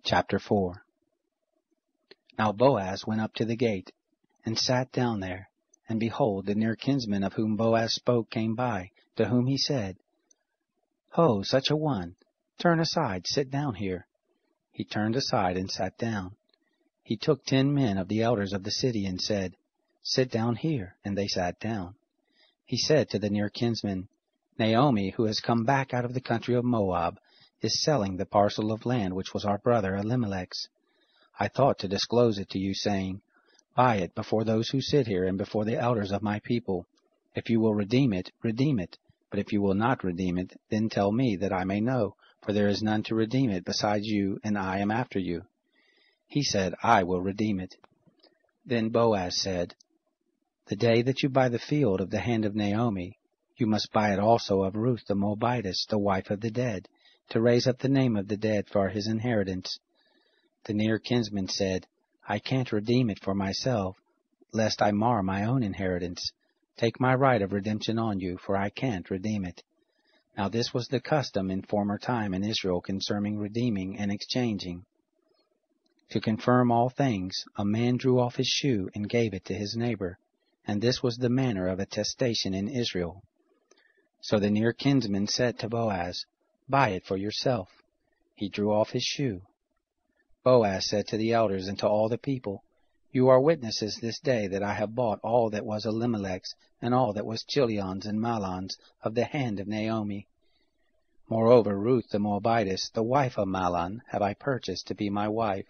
Chapter 4. Now Boaz went up to the gate, and sat down there. And behold, the near kinsman of whom Boaz spoke came by, to whom he said, Ho, such a one, turn aside, sit down here. He turned aside and sat down. He took 10 men of the elders of the city, and said, Sit down here, and they sat down. He said to the near kinsman, Naomi, who has come back out of the country of Moab, is selling the parcel of land which was our brother Elimelech's. I thought to disclose it to you, saying, Buy it before those who sit here and before the elders of my people. If you will redeem it, redeem it. But if you will not redeem it, then tell me, that I may know, for there is none to redeem it besides you, and I am after you. He said, I will redeem it. Then Boaz said, The day that you buy the field of the hand of Naomi, you must buy it also of Ruth the Moabitess, the wife of the dead, to raise up the name of the dead for his inheritance. The near kinsman said, I can't redeem it for myself, lest I mar my own inheritance. Take my right of redemption on you, for I can't redeem it. Now this was the custom in former time in Israel concerning redeeming and exchanging. To confirm all things, a man drew off his shoe and gave it to his neighbor, and this was the manner of attestation in Israel. So the near kinsman said to Boaz, Buy it for yourself. He drew off his shoe. Boaz said to the elders and to all the people, You are witnesses this day that I have bought all that was Elimelech's, and all that was Chilion's and Mahlon's, of the hand of Naomi. Moreover, Ruth the Moabitess, the wife of Mahlon, have I purchased to be my wife,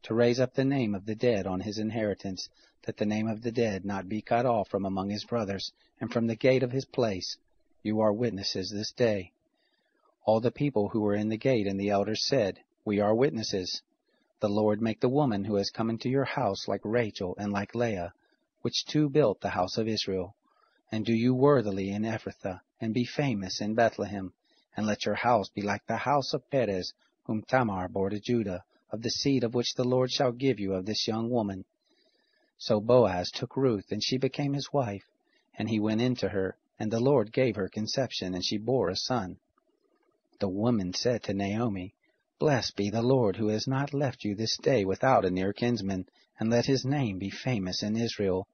to raise up the name of the dead on his inheritance, that the name of the dead not be cut off from among his brothers, and from the gate of his place. You are witnesses this day. All the people who were in the gate and the elders said, We are witnesses. The Lord make the woman who has come into your house like Rachel and like Leah, which two built the house of Israel. And do you worthily in Ephrathah, and be famous in Bethlehem, and let your house be like the house of Perez, whom Tamar bore to Judah, of the seed of which the Lord shall give you of this young woman. So Boaz took Ruth, and she became his wife, and he went in to her, and the Lord gave her conception, and she bore a son. The woman said to Naomi, Blessed be the Lord, who has not left you this day without a near kinsman, and let his name be famous in Israel.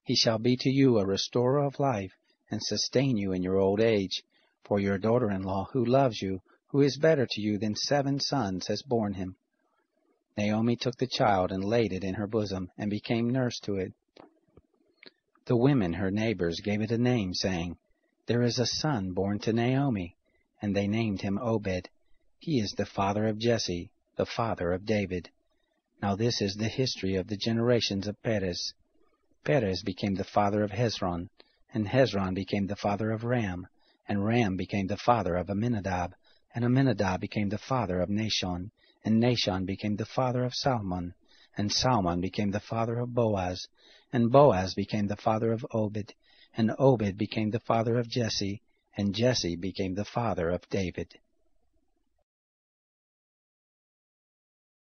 He shall be to you a restorer of life, and sustain you in your old age. For your daughter-in-law, who loves you, who is better to you than 7 sons, has borne him. Naomi took the child and laid it in her bosom, and became nurse to it. The women, her neighbors, gave it a name, saying, There is a son born to Naomi. And they named him Obed. He is the father of Jesse, the father of David. Now this is the history of the generations of Perez. Perez became the father of Hezron, and Hezron became the father of Ram, and Ram became the father of Amminadab, and Amminadab became the father of Nahshon, and Nahshon became the father of Salmon, and Salmon became the father of Boaz, and Boaz became the father of Obed, and Obed became the father of Jesse, and Jesse became the father of David.